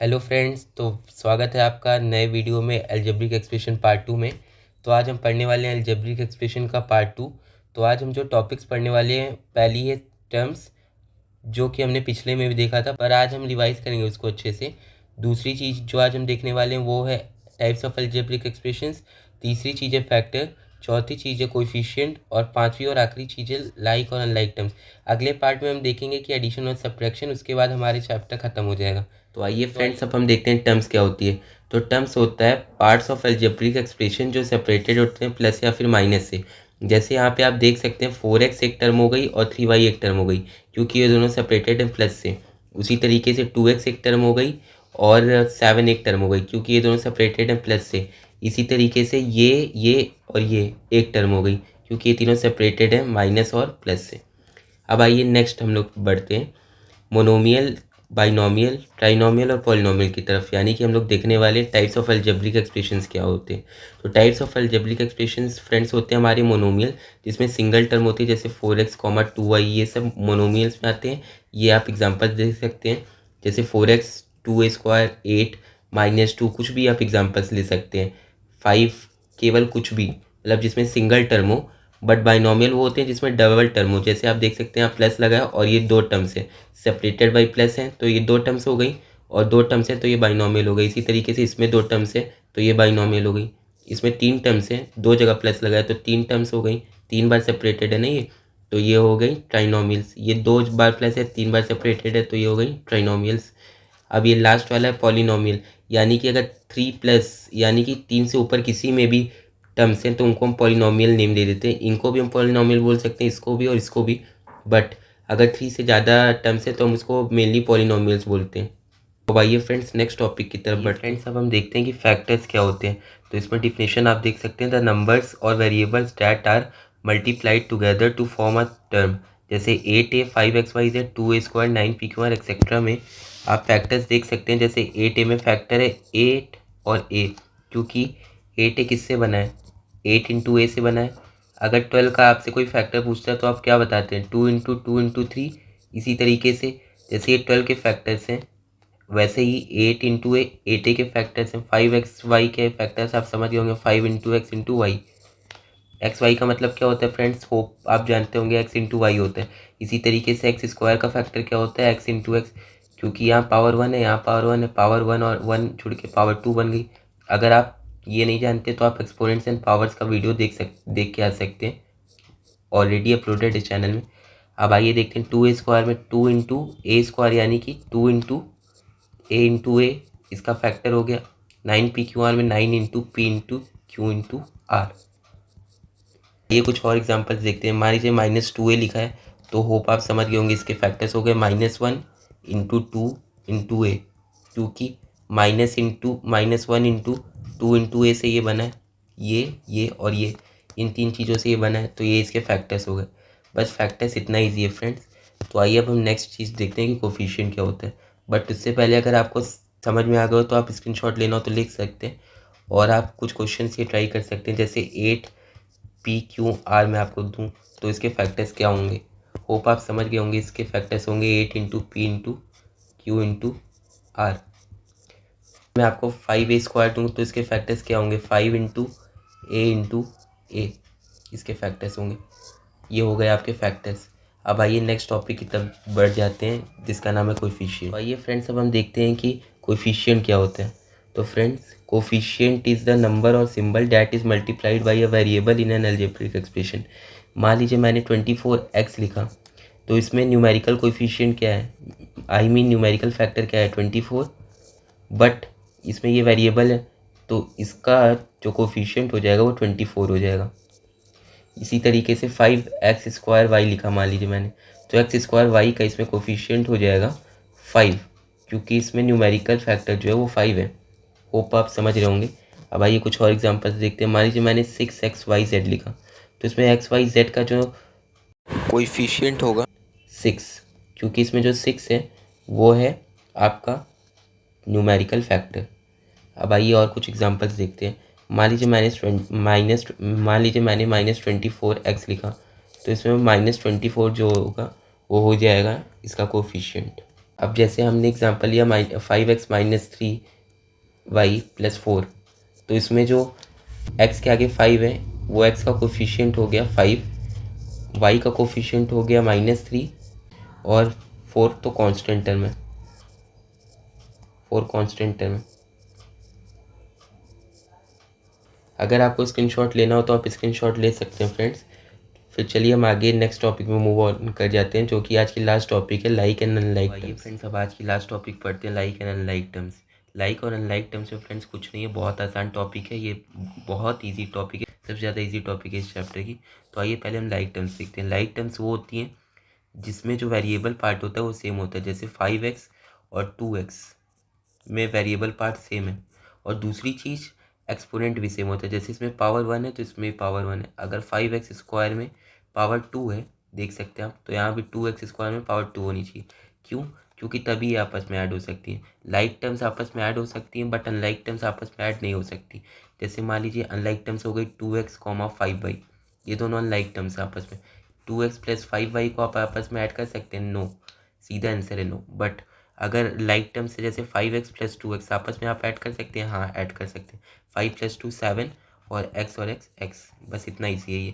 Hello friends, तो स्वागत है आपका नए वीडियो में अलजेब्रिक एक्सप्रेशन पार्ट 2 में। तो आज हम पढ़ने वाले हैं अलजेब्रिक एक्सप्रेशन का पार्ट 2। तो आज हम जो टॉपिक्स पढ़ने वाले हैं, पहली है टर्म्स, जो कि हमने पिछले में भी देखा था, पर आज हम रिवाइज करेंगे उसको अच्छे से। दूसरी चीज़ जो आज हम देखने वाले हैं वो है टाइप्स ऑफ अलजेब्रिक एक्सप्रेशंस। तीसरी चीज़ है फैक्टर। चौथी चीज़ है कोएफिशिएंट। और पांचवी और आखिरी चीज़ है लाइक और अनलाइक टर्म्स। अगले पार्ट में हम देखेंगे कि एडिशन और सब्ट्रैक्शन, उसके बाद हमारे चैप्टर खत्म हो जाएगा। तो आइए फ्रेंड्स, अब हम देखते हैं टर्म्स क्या होती है। तो टर्म्स होता है पार्ट्स ऑफ अलजेब्रिक एक्सप्रेशन जो सेपरेटेड होते हैं प्लस या फिर माइनस से। जैसे यहाँ पे आप देख सकते हैं 4x एक टर्म हो गई और 3y एक टर्म हो गई, क्योंकि ये दोनों सेपरेटेड हैं प्लस से। उसी तरीके से 2x एक टर्म हो गई और 7 एक टर्म हो गई, क्योंकि ये दोनों सेपरेटेड हैं प्लस से। इसी तरीके से ये और ये एक टर्म हो गई, क्योंकि ये तीनों सेपरेटेड हैं माइनस और प्लस से। अब आइए नेक्स्ट हम लोग बढ़ते हैं मोनोमियल, बाइनोमियल, ट्राइनोमियल और पॉलिनोमियल की तरफ, यानी कि हम लोग देखने वाले टाइप्स ऑफ अलजेब्रिक एक्सप्रेशंस क्या होते हैं। तो types of algebraic expressions friends होते हैं हमारे मोनोमियल, जिसमें सिंगल टर्म होती है, जैसे 4x, 2y, ये सब मोनोमियल्स में आते हैं। ये आप एग्जांपल देख सकते हैं, जैसे 4x, 2a² 8, -2, कुछ भी आप एग्जांपल्स ले सकते हैं। 5, केवल कुछ भी, मतलब जिसमें सिंगल टर्म हो। बट बाइनोमियल वो होते हैं जिसमें डबल टर्म हो, जैसे आप देख सकते हैं यहाँ प्लस लगा है और ये दो टर्म्स है, सेपरेटेड बाई प्लस है, तो ये दो टर्म्स हो गई, और दो टर्म्स है तो ये बाइनोमियल हो गई। इसी तरीके से इसमें दो टर्म्स है तो ये बाइनोमियल हो गई। इसमें तीन टर्म्स है, दो जगह प्लस लगा है तो तीन टर्म्स हो गई, तीन बार सेपरेटेड है ना ये, तो ये हो गई ट्राइनोमियल्स। ये दो बार प्लस है, तीन बार सेपरेटेड है, तो ये हो गई ट्राइनोमियल्स। अब ये लास्ट वाला है पॉलिनोमियल, यानी कि अगर 3+ यानी कि 3 से ऊपर किसी में भी टर्म्स हैं तो उनको हम पॉलिनोमियल नेम दे देते हैं। इनको भी हम पॉलिनोमियल बोल सकते हैं, इसको भी और इसको भी। बट अगर 3 से ज़्यादा टर्म्स है तो हम उसको मेनली पॉलिनोमियल्स बोलते हैं। तो आइए फ्रेंड्स नेक्स्ट टॉपिक की तरफ बढ़ते हैं। फ्रेंड्स, अब हम देखते हैं कि फैक्टर्स क्या होते हैं। तो इसमें डिफिनेशन आप देख सकते हैं, द नंबर्स और variables that are multiplied together to form a term. जैसे 8a 5xyz 2a² 9pqr etcetera में आप फैक्टर्स देख सकते हैं। जैसे 8a में फैक्टर है 8 और a, क्योंकि 8a किससे बना है, 8 इंटू ए से बना है। अगर 12 का आपसे कोई फैक्टर पूछता है तो आप क्या बताते हैं, 2 इंटू 2 इंटू 3। इसी तरीके से जैसे ये 12 के फैक्टर्स हैं, वैसे ही 8 इंटू ए 8a के फैक्टर्स हैं। 5xy के फैक्टर्स आप समझ गए होंगे, 5 into X into Y. X Y का मतलब क्या होता है फ्रेंड्स, होप आप जानते होंगे, एक्स इंटू वाई होता है। इसी तरीके से एक्स स्क्वायर का फैक्टर क्या होता है, एक्स इंटू एक्स, क्योंकि यहाँ पावर 1 है, यहाँ पावर 1 है, पावर 1 और 1 जुड़ के पावर 2 बन गई। अगर आप ये नहीं जानते तो आप एक्सपोनेंट्स एंड पावर्स का वीडियो देख के आ सकते हैं, ऑलरेडी अपलोडेड है चैनल में। अब आइए देखते हैं 2a² में 2 इंटू a², यानी कि 2 इंटू ए इंटू ए, इसका फैक्टर हो गया। 9pqr में 9 into P into Q into R. ये कुछ और एग्जांपल्स देखते हैं। मान लीजिए -2a लिखा है, तो होप आप समझ गए होंगे, इसके फैक्टर्स हो गए -1 इंटू 2 इंटू ए, क्योंकि -1 इंटू 2 इंटू ए से ये बना है, ये और ये, इन तीन चीज़ों से ये बना है, तो ये इसके फैक्टर्स हो गए। बस फैक्टर्स इतना ईजी है फ्रेंड्स। तो आइए अब हम नेक्स्ट चीज़ देखते हैं कि कोफिशिएंट क्या होता है। बट उससे पहले अगर आपको समझ में आ गया हो तो आप स्क्रीनशॉट लेना हो तो लिख सकते हैं, और आप कुछ क्वेश्चन ये ट्राई कर सकते हैं। जैसे 8pqr में आपको दूँ तो इसके फैक्टर्स क्या होंगे, होप आप समझ गए होंगे। इसके फैक्टर्स होंगे 8 into P into Q into R. मैं आपको 5a² दूँ तो इसके फैक्टर्स क्या होंगे, 5 इंटू ए, इसके फैक्टर्स होंगे। ये हो गए आपके फैक्टर्स। अब आइए नेक्स्ट टॉपिक की तरफ बढ़ जाते हैं, जिसका नाम है कोएफिशिएंट। आइए फ्रेंड्स, अब हम देखते हैं कि कोएफिशिएंट क्या होता है। तो friends, coefficient is the number or symbol that is multiplied by a variable in an algebraic expression. मान लीजिए मैंने 24x लिखा, तो इसमें न्यूमेरिकल कोएफिशिएंट क्या है, न्यूमेरिकल फैक्टर क्या है 24, बट इसमें ये वेरिएबल है तो इसका जो कोएफिशिएंट हो जाएगा वो 24 हो जाएगा। इसी तरीके से 5x² y लिखा मान लीजिए मैंने, तो x² y का इसमें कोफिशिएंट हो जाएगा 5, क्योंकि इसमें न्यूमेरिकल फैक्टर जो है वो 5 है। होप आप समझ रहे होंगे। अब आइए कुछ और एग्जांपल्स देखते हैं। मान लीजिए मैंने 6xyz लिखा, तो इसमें xyz का जो कोफिशिएंट होगा 6, क्योंकि इसमें जो 6 है वो है आपका न्यूमेरिकल फैक्टर। अब आइए और कुछ एग्जांपल्स देखते हैं। मान लीजिए मैंने -24x लिखा, तो इसमें -24 जो होगा वो हो जाएगा इसका कोफिशिएंट। अब जैसे हमने एग्जांपल लिया 5x-3y+4, तो इसमें जो x के आगे 5 है वो x का कोफिशिएंट हो गया 5, y का कोफिशिएंट हो गया -3 और 4 तो कांस्टेंट टर्म है, 4 कांस्टेंट टर्म है। अगर आपको स्क्रीनशॉट लेना हो तो आप स्क्रीनशॉट ले सकते हैं फ्रेंड्स। फिर चलिए हम आगे नेक्स्ट टॉपिक में मूव ऑन कर जाते हैं, जो कि आज की लास्ट टॉपिक है, like and unlike terms. Friends अब आज की लास्ट टॉपिक पढ़ते हैं, like and unlike terms. Like और अनलाइक टर्म्स में फ्रेंड्स कुछ नहीं है, बहुत आसान टॉपिक है, ये बहुत ईजी टॉपिक है, सबसे ज़्यादा ईजी टॉपिक है इस चैप्टर की। तो आइए पहले हम लाइक टर्म्स सीखते हैं। लाइक टर्म्स वो होती हैं जिसमें जो वेरिएबल पार्ट होता है वो सेम होता है, जैसे 5x और 2x में वेरिएबल पार्ट सेम है। और दूसरी चीज़ एक्सपोनेंट भी सेम होता है, जैसे इसमें पावर 1 है तो इसमें पावर 1 है। अगर 5x² में पावर 2 है, देख सकते हैं आप, तो यहाँ भी 2x² में पावर 2 होनी चाहिए। क्यों? क्योंकि तभी ये आपस में ऐड हो सकती हैं। लाइक टर्म्स आपस में ऐड हो सकती हैं बट अनलाइक टर्म्स आपस में ऐड नहीं हो सकती। जैसे मान लीजिए अनलाइक टर्म्स हो गई 2x, 5y, ये दोनों अनलाइक टर्म्स हैं आपस में। 2x + 5y को आप आपस में ऐड कर सकते हैं? नो, सीधा आंसर है नो। बट अगर लाइक टर्म्स से जैसे 5x + 2x आपस में आप ऐड कर सकते हैं? हाँ, ऐड कर सकते हैं। 5 + 2 7 और x और x, बस इतना ईजी है ये।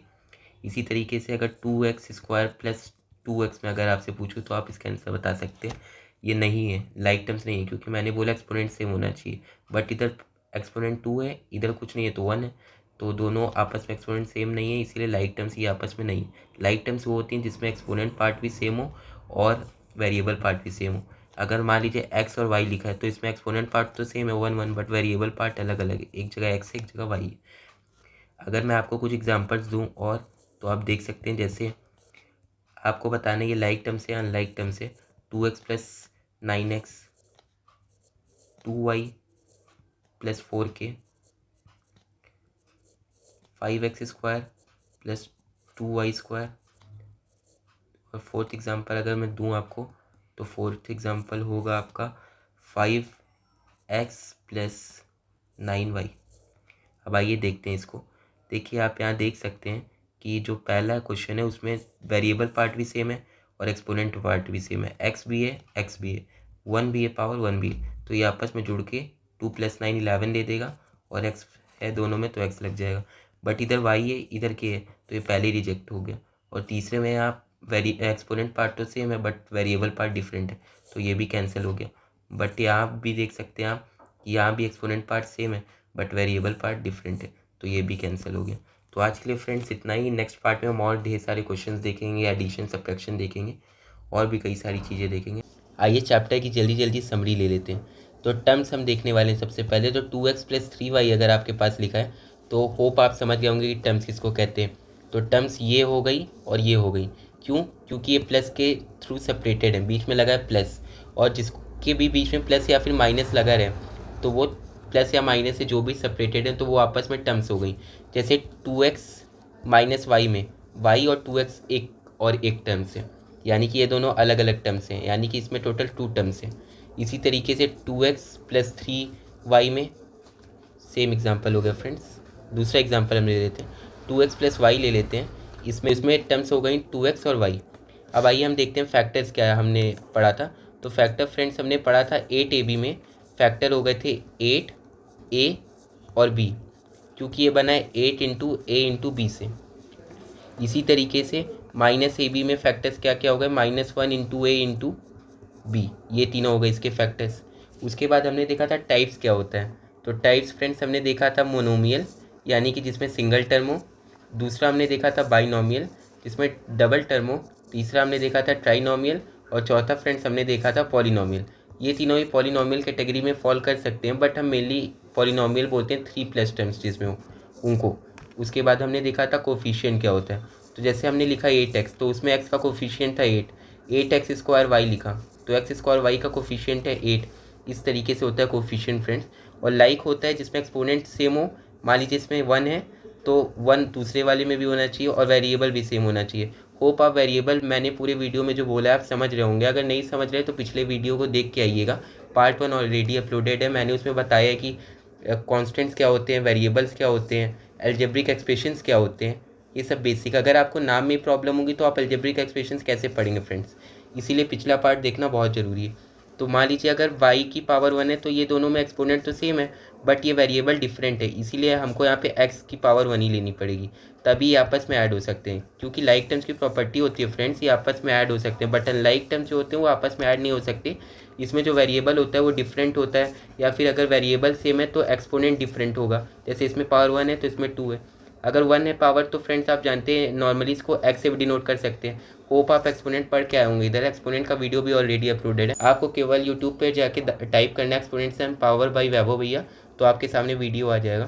इसी तरीके से अगर 2x² + 2x में अगर आपसे पूछूँ तो आप इसका आंसर बता सकते हैं। ये नहीं है, लाइक टर्म्स नहीं है, क्योंकि मैंने बोला एक्सपोनेंट सेम होना चाहिए, बट इधर एक्सपोनेंट 2 है, इधर कुछ नहीं है तो 1 है, तो दोनों आपस में एक्सपोनेंट सेम नहीं है, इसीलिए लाइक टर्म्स ये आपस में नहीं। लाइक टर्म्स वो होती हैं जिसमें एक्सपोनेंट पार्ट भी सेम हो और वेरिएबल पार्ट भी सेम हो। अगर मान लीजिए x और y लिखा है तो इसमें एक्सपोनेंट पार्ट तो सेम है 1 1, बट वेरिएबल पार्ट अलग अलग है, एक जगह x है एक जगह y है। अगर मैं आपको कुछ एग्जांपल्स दूं और, तो आप देख सकते हैं, जैसे आपको बताना ये लाइक टर्म से अनलाइक टर्म से 2x + 9x, 2y + 4k, 5x² + 2y²। और फोर्थ एग्जांपल अगर मैं दूं आपको, तो फोर्थ एग्जांपल होगा आपका 5x + 9y। अब आइए देखते हैं इसको। देखिए आप यहाँ देख सकते हैं कि जो पहला क्वेश्चन है उसमें वेरिएबल पार्ट भी सेम है और एक्सपोनेंट पार्ट भी सेम है, x भी है, x भी है, 1 भी है, पावर 1 भी है, तो ये आपस में जुड़ के 2 + 9 11 दे देगा, और x है दोनों में तो x लग जाएगा। बट इधर y है इधर k है, तो ये पहले रिजेक्ट हो गया। और तीसरे में आप एक्सपोनेंट पार्ट तो सेम है बट वेरिएबल पार्ट डिफरेंट है, तो ये भी कैंसिल हो गया। बट यहाँ भी देख सकते हैं आप, यहाँ भी एक्सपोनेंट पार्ट सेम है बट वेरिएबल पार्ट डिफरेंट है, तो ये भी कैंसिल हो गया। तो आज के लिए फ्रेंड्स इतना ही। नेक्स्ट पार्ट में हम और ढेर सारे क्वेश्चंस देखेंगे, एडिशन सब्ट्रैक्शन देखेंगे और भी कई सारी चीज़ें देखेंगे। आइए चैप्टर की जल्दी जल्दी समरी ले लेते हैं। तो टर्म्स हम देखने वाले हैं सबसे पहले। तो 2x + 3y अगर आपके पास लिखा है तो होप आप समझ गए होंगे कि टर्म्स किसको कहते हैं। तो टर्म्स ये हो गई और ये हो गई। क्यों? क्योंकि ये प्लस के थ्रू सेपरेटेड है, बीच में लगा है प्लस, और जिसके भी बीच में प्लस या फिर माइनस लगा रहे तो वो प्लस या माइनस से जो भी सेपरेटेड है तो वो आपस में टर्म्स हो गई। जैसे 2x - y में y और 2x एक और एक टर्म्स है, यानी कि ये दोनों अलग अलग टर्म्स हैं, यानी कि इसमें टोटल 2 टर्म्स हैं। इसी तरीके से 2x + 3y में सेम एग्जांपल हो गया फ्रेंड्स। दूसरा एग्जांपल हम ले लेते हैं, 2x + y ले लेते हैं, इसमें टर्म्स हो गई 2x और y। अब आइए हम देखते हैं फैक्टर्स क्या है हमने पढ़ा था। तो फैक्टर फ्रेंड्स हमने पढ़ा था 8ab में फैक्टर हो गए थे 8a और b, क्योंकि ये बना है 8 × a × b से। इसी तरीके से -ab में फैक्टर्स क्या क्या हो गए, -1 × a × b, ये तीनों हो गए इसके फैक्टर्स। उसके बाद हमने देखा था टाइप्स क्या होता है। तो टाइप्स फ्रेंड्स हमने देखा था मोनोमियल, यानी कि जिसमें सिंगल टर्म हो। दूसरा हमने देखा था बाइनोमियल, जिसमें डबल टर्म हो। तीसरा हमने देखा था ट्राइनोमियल, और चौथा फ्रेंड्स हमने देखा था पॉलिनोमियल। ये तीनों ही पॉलिनोमियल कैटेगरी में फॉल कर सकते हैं, बट हम मेनली पॉलिनोमियल बोलते हैं 3+ टर्म्स जिसमें हो उनको। उसके बाद हमने देखा था कोफिशिएंट क्या होता है। तो जैसे हमने लिखा 8x, तो उसमें x का कोफिशिएंट था 8x² y लिखा, तो x² y का कोफिशिएंट है 8। इस तरीके से होता है कोफिशिएंट फ्रेंड्स। और लाइक होता है जिसमें एक्सपोनेंट सेम हो, मान लीजिए इसमें 1 है तो 1 दूसरे वाले में भी होना चाहिए और वेरिएबल भी सेम होना चाहिए। होप आप वेरिएबल मैंने पूरे वीडियो में जो बोला है आप समझ रहे होंगे। अगर नहीं समझ रहे तो पिछले वीडियो को देख के आइएगा, पार्ट 1 ऑलरेडी अपलोडेड है। मैंने उसमें बताया है कि कॉन्स्टेंट्स क्या होते हैं, वेरिएबल्स क्या होते हैं, एल्जेब्रिक एक्सप्रेशंस क्या होते हैं, ये सब बेसिक। अगर आपको नाम में प्रॉब्लम होगी तो आप एल्जेब्रिक एक्सप्रेशंस कैसे पढ़ेंगे फ्रेंड्स, इसीलिए पिछला पार्ट देखना बहुत ज़रूरी है। तो मान लीजिए अगर y की पावर 1 है तो ये दोनों में एक्सपोनेंट तो सेम है, बट ये वेरिएबल डिफरेंट है, इसीलिए हमको यहाँ पे x की पावर 1 ही लेनी पड़ेगी, तभी ये आपस में ऐड हो सकते हैं। क्योंकि लाइक टर्म्स की प्रॉपर्टी होती है फ्रेंड्स, ये आपस में ऐड हो सकते हैं, बट अनलाइक टर्म्स जो होते हैं वो आपस में ऐड नहीं हो सकते। इसमें जो वेरिएबल होता है वो डिफरेंट होता है, या फिर अगर वेरिएबल सेम है तो एक्सपोनेंट डिफरेंट होगा। जैसे इसमें पावर 1 है तो इसमें 2 है। अगर 1 है पावर तो फ्रेंड्स आप जानते हैं नॉर्मली इसको x से भी डिनोट कर सकते हैं। होप आप एक्सपोनेंट पढ़ के आए होंगे, इधर एक्सपोनेंट का वीडियो भी ऑलरेडी अपलोडेड है, आपको केवल यूट्यूब पे जाके टाइप करना है एक्सपोनेंट सम पावर बाई वैभव भैया, तो आपके सामने वीडियो आ जाएगा।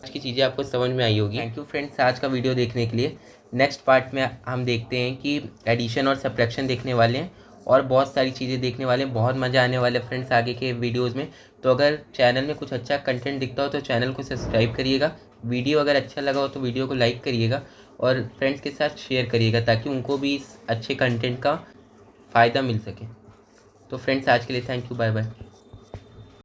आज की चीज़ें आपको समझ में आई होगी। थैंक यू फ्रेंड्स आज का वीडियो देखने के लिए। नेक्स्ट पार्ट में हम देखते हैं कि एडिशन और सब्ट्रैक्शन देखने वाले हैं, और बहुत सारी चीज़ें देखने वाले हैं, बहुत मज़ा आने वाला है फ्रेंड्स आगे के वीडियोज़ में। तो अगर चैनल में कुछ अच्छा कंटेंट दिखता हो तो चैनल को सब्सक्राइब करिएगा, वीडियो अगर अच्छा लगा हो तो वीडियो को लाइक करिएगा, और फ्रेंड्स के साथ शेयर करिएगा ताकि उनको भी इस अच्छे कंटेंट का फ़ायदा मिल सके। तो फ्रेंड्स आज के लिए थैंक यू, बाय बाय।